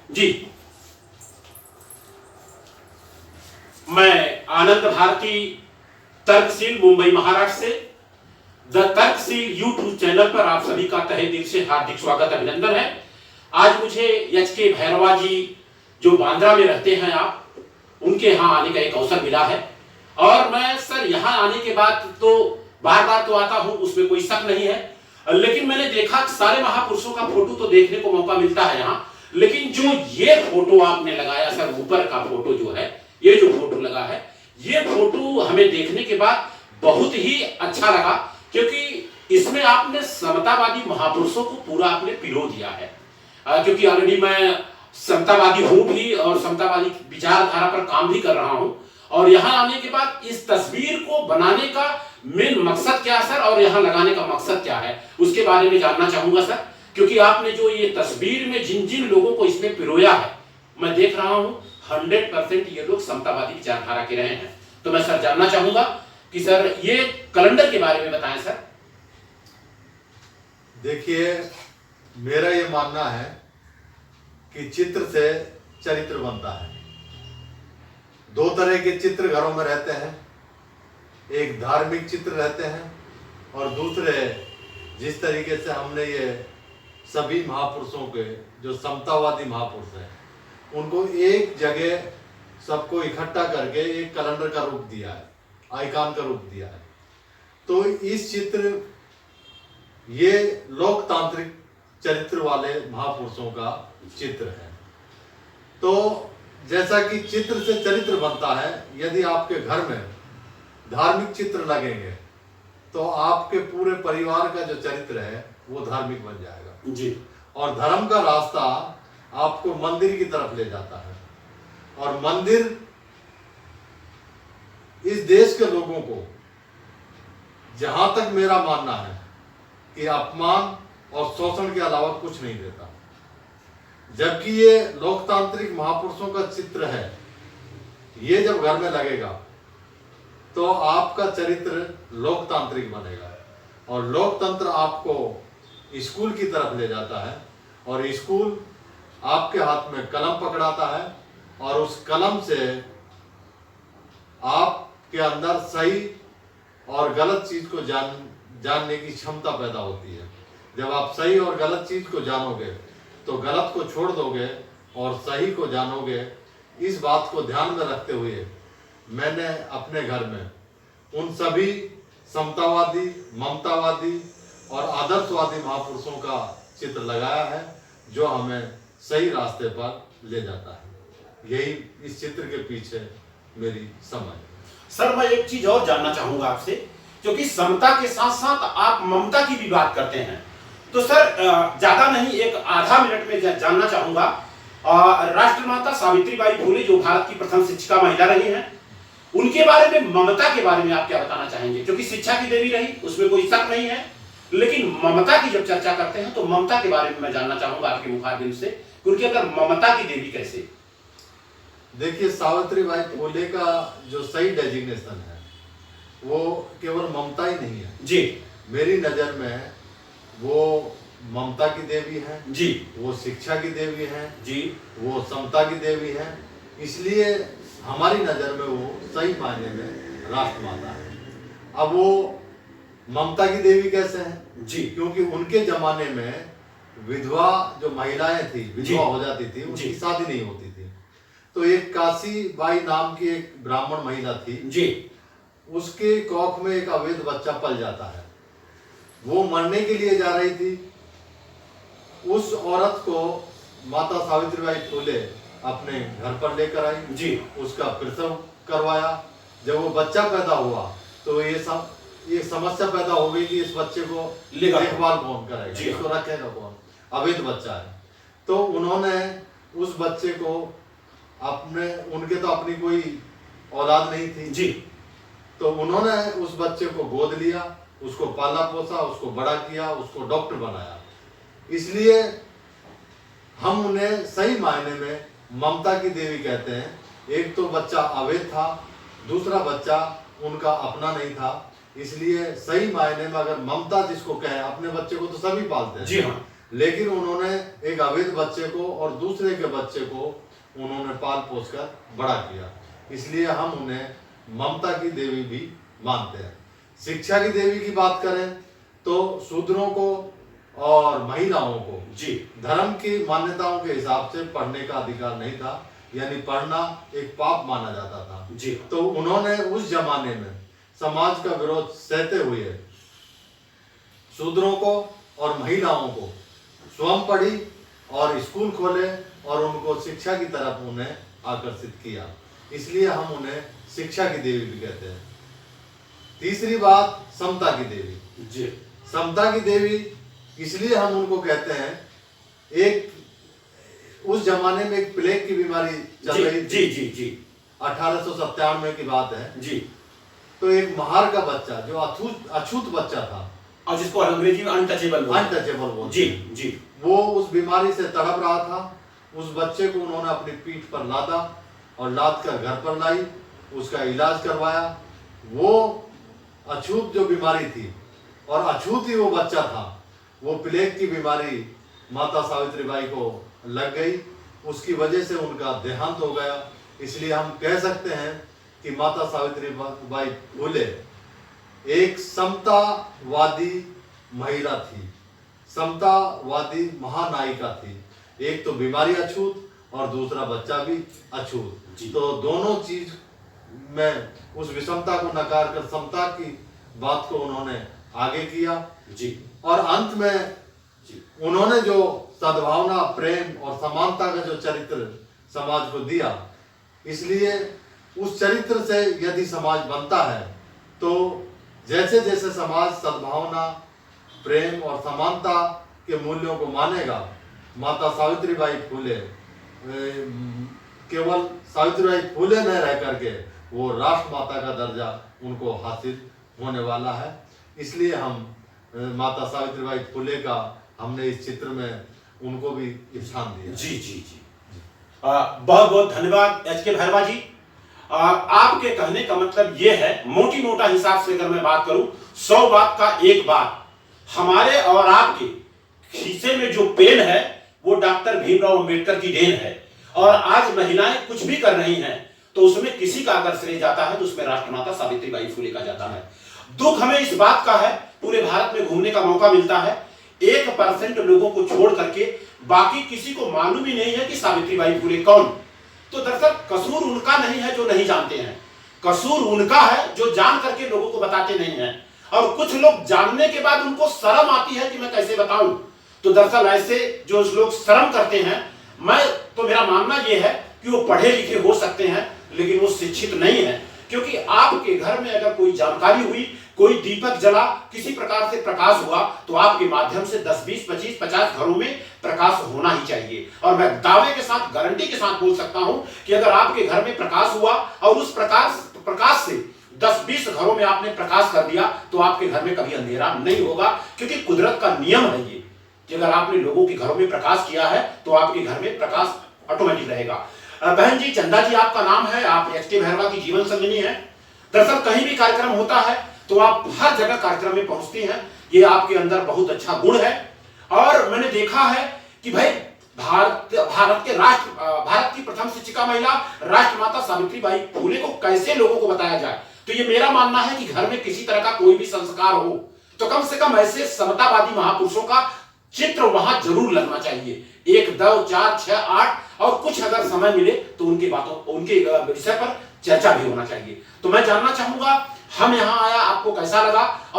जी, मैं आनंद भारती तर्कशील मुंबई महाराष्ट्र से the तर्कशील YouTube channel पर आप सभी का तहे दिल से हार्दिक स्वागत अभिनंदन है। आज मुझे एच.के. भैरवा जी जो बांद्रा में रहते हैं आप उनके यहाँ आने का एक अवसर मिला है और मैं सर यहाँ आने के बाद तो बार बार तो आता हूँ, उसमें कोई शक नहीं है, लेकिन मैंने देखा सारे महापुरुषों का फोटो तो देखने को मौका मिलता है यहाँ, लेकिन जो ये फोटो आपने लगाया सर, ऊपर का फोटो जो है, ये जो फोटो लगा है, ये फोटो हमें देखने के बाद बहुत ही अच्छा लगा क्योंकि इसमें आपने समतावादी महापुरुषों को पूरा आपने पिरो दिया है। क्योंकि ऑलरेडी मैं समतावादी हूं भी और समतावादी विचारधारा पर काम भी कर रहा हूं और यहां आने के बाद इस तस्वीर को बनाने का मेन मकसद क्या है सर और यहां लगाने का मकसद क्या है उसके बारे में जानना चाहूंगा सर, क्योंकि आपने जो ये तस्वीर में जिन जिन लोगों को इसमें पिरोया है मैं देख रहा हूं 100% ये लोग समतावादी विचारधारा के रहे हैं। तो मैं सर जानना चाहूंगा कि सर ये कैलेंडर के बारे में बताएं सर। देखिए, मेरा ये मानना है कि चित्र से चरित्र बनता है। दो तरह के चित्र घरों में रहते हैं, एक धार्मिक चित्र रहते हैं और दूसरे जिस तरीके से हमने ये सभी महापुरुषों के जो समतावादी महापुरुष हैं उनको एक जगह सबको इकट्ठा करके एक कैलेंडर का रूप दिया है, आइकॉन का रूप दिया है। तो इस चित्र ये लोकतांत्रिक चरित्र वाले महापुरुषों का चित्र है। तो जैसा कि चित्र से चरित्र बनता है, यदि आपके घर में धार्मिक चित्र लगेंगे तो आपके पूरे परिवार का जो चरित्र है वो धार्मिक बन जाएगा जी। और धर्म का रास्ता आपको मंदिर की तरफ ले जाता है और मंदिर इस देश के लोगों को, जहां तक मेरा मानना है, कि अपमान और शोषण के अलावा कुछ नहीं देता। जबकि ये लोकतांत्रिक महापुरुषों का चित्र है, ये जब घर में लगेगा तो आपका चरित्र लोकतांत्रिक बनेगा और लोकतंत्र आपको स्कूल की तरफ ले जाता है और स्कूल आपके हाथ में कलम पकड़ाता है और उस कलम से आपके अंदर सही और गलत चीज को जानने की क्षमता पैदा होती है। जब आप सही और गलत चीज को जानोगे तो गलत को छोड़ दोगे और सही को जानोगे। इस बात को ध्यान में रखते हुए मैंने अपने घर में उन सभी समतावादी, ममतावादी और आदर्शवादी महापुरुषों का चित्र लगाया है जो हमें सही रास्ते पर ले जाता है। यही इस चित्र के पीछे मेरी समझ है। सर मैं एक चीज और जानना चाहूंगा आपसे, क्योंकि समता के साथ साथ आप ममता की भी बात करते हैं, तो सर ज्यादा नहीं एक आधा मिनट में जानना चाहूंगा, राष्ट्रमाता सावित्रीबाई फुले जो भारत की प्रथम शिक्षिका महिला रही हैं, उनके बारे में, ममता के बारे में आप क्या बताना चाहेंगे? क्योंकि शिक्षा की देवी रही, उसमें कोई शक नहीं है, लेकिन ममता की जब चर्चा करते हैं तो ममता के बारे में मैं जानना चाहूंगा आपके मुखारबिंद से, क्योंकि अगर ममता की देवी कैसे? देखिए, सावित्रीबाई फुले का जो सही डेजिग्नेशन है वो केवल ममता ही नहीं है जी। मेरी नजर में वो ममता की देवी है जी, वो शिक्षा की देवी है जी, वो समता की देवी है। इसलिए हमारी नजर में वो सही मायने में राष्ट्रमाता है। अब वो ममता की देवी कैसे है जी? क्योंकि उनके जमाने में विधवा जो महिलाएं थी, विधवा हो जाती थी, उनकी शादी नहीं होती थी। तो एक काशी बाई नाम की एक ब्राह्मण महिला थी जी, उसके कोख में एक अवैध बच्चा पल जाता है। वो मरने के लिए जा रही थी। उस औरत को माता सावित्रीबाई फुले अपने घर पर लेकर आई जी, उसका प्रसव करवाया। जब वो बच्चा पैदा हुआ तो ये समस्या पैदा हो गई कि इस बच्चे को देखभाल कौन करेगा, इसको रखेगा कौन, अवैध बच्चा है। तो उन्होंने उस बच्चे को उनके तो अपनी कोई औलाद नहीं थी जी, तो उन्होंने उस बच्चे को गोद लिया, उसको पाला पोसा, उसको बड़ा किया, उसको डॉक्टर बनाया। इसलिए हम उन्हें सही मायने में ममता की देवी कहते हैं। एक तो बच्चा अवैध था, दूसरा बच्चा उनका अपना नहीं था। इसलिए सही मायने में अगर ममता जिसको कहें, अपने बच्चे को तो सभी पालते हैं जी हाँ, लेकिन उन्होंने एक अवैध बच्चे को और दूसरे के बच्चे को उन्होंने पाल पोस कर बड़ा किया, इसलिए हम उन्हें ममता की देवी भी मानते हैं। शिक्षा की देवी की बात करें तो शूद्रों को और महिलाओं को जी धर्म की मान्यताओं के हिसाब से पढ़ने का अधिकार नहीं था, यानी पढ़ना एक पाप माना जाता था जी। तो उन्होंने उस जमाने में समाज का विरोध सहते हुए शूद्रों को और महिलाओं को स्वयं पढ़ी और स्कूल खोले और उनको शिक्षा की तरफ उन्हें आकर्षित किया, इसलिए हम उन्हें शिक्षा की देवी भी कहते हैं। तीसरी बात समता की देवी जी। समता की देवी इसलिए हम उनको कहते हैं, एक उस जमाने में एक प्लेग की बीमारी चल रही थी। जी जी जी 1897 की बात है जी। तो एक महार का बच्चा जो अछूत बच्चा था, और जिसको अंग्रेजी में अनटचेबल बोलते जी हैं, जी, वो उस बीमारी से तड़प रहा था। उस बच्चे को उन्होंने अपनी पीठ पर लादा और लाद कर घर पर लाई, उसका इलाज करवाया। वो अछूत जो बीमारी थी और अछूत ही वो बच्चा था, वो प्लेग की बीमारी माता सावित्रीबाई को लग गई, उसकी वजह से उनका देहांत हो गया। इसलिए हम कह सकते हैं कि माता सावित्रीबाई फुले एक समतावादी महिला थी, समतावादी महानायिका थी। एक तो बीमारी अछूत और दूसरा बच्चा भी अछूत, तो दोनों चीज में उस विषमता को नकार कर समता की बात को उन्होंने आगे किया जी। और अंत में उन्होंने जो सद्भावना, प्रेम और समानता का जो चरित्र समाज को दिया, इसलिए उस चरित्र से यदि समाज बनता है तो जैसे जैसे समाज सद्भावना, प्रेम और समानता के मूल्यों को मानेगा, माता सावित्रीबाई फुले केवल सावित्रीबाई फुले न रह करके वो राष्ट्र माता का दर्जा उनको हासिल होने वाला है। इसलिए हम माता सावित्रीबाई फुले का हमने इस चित्र में उनको भी स्थान दिया। जी जी जी। बहुत बहुत धन्यवाद एच.के. भैरवा जी। आपके कहने का मतलब ये है, मोटी मोटा हिसाब से अगर मैं बात करूं, 100 बात का एक बात, हमारे और आपके खीसे में जो पेन है वो डॉक्टर भीमराव अंबेडकर की देन है। और आज महिलाएं कुछ भी कर रही हैं तो उसमें किसी का अगर श्रेय जाता है तो उसमें राष्ट्रमाता सावित्रीबाई फुले का जाता है। दुख हमें इस बात का है, पूरे भारत में घूमने का मौका मिलता है, 1% लोगों को छोड़ करके बाकी किसी को मालूम ही नहीं है कि सावित्रीबाई फुले कौन। तो दरअसल कसूर उनका नहीं है जो नहीं जानते हैं, कसूर उनका है जो जान करके लोगों को बताते नहीं हैं। और कुछ लोग जानने के बाद उनको शर्म आती है कि मैं कैसे बताऊं। तो दरअसल ऐसे जो लोग शर्म करते हैं, मेरा मानना यह है कि वो पढ़े लिखे हो सकते हैं लेकिन वो शिक्षित नहीं है। क्योंकि आपके घर में अगर कोई जानकारी हुई, कोई दीपक जला, किसी प्रकार से प्रकाश हुआ, तो आपके माध्यम से 10, 20, 25, 50 घरों में प्रकाश होना ही चाहिए। और मैं दावे के साथ, गारंटी के साथ बोल सकता हूं कि अगर आपके घर में प्रकाश हुआ और उस प्रकाश से 10-20 घरों में आपने प्रकाश कर दिया तो आपके घर में कभी अंधेरा नहीं होगा। क्योंकि कुदरत का नियम है ये कि अगर आपने लोगों के घरों में प्रकाश किया है तो आपके घर में प्रकाश ऑटोमेटिक रहेगा। बहन जी, चंदा जी आपका नाम है, आप एच.के. भैरवा की जीवन संगिनी है। दरअसल कहीं भी कार्यक्रम होता है तो आप हर जगह कार्यक्रम में पहुंचती हैं, ये आपके अंदर बहुत अच्छा गुण है। और मैंने देखा है कि भाई भारत की प्रथम शिक्षिका महिला राष्ट्रमाता सावित्रीबाई फुले को कैसे लोगों को बताया जाए। तो ये मेरा मानना है कि घर में किसी तरह का कोई भी संस्कार हो तो कम से कम ऐसे समतावादी महापुरुषों का चित्र वहां जरूर लगना चाहिए। 1, 2, 4, 6, 8 और कुछ अगर समय मिले तो उनके विषय पर चर्चा भी होना चाहिए। तो मैं जानना चाहूंगा, हम यहाँ आया, आपको कैसा लगा? और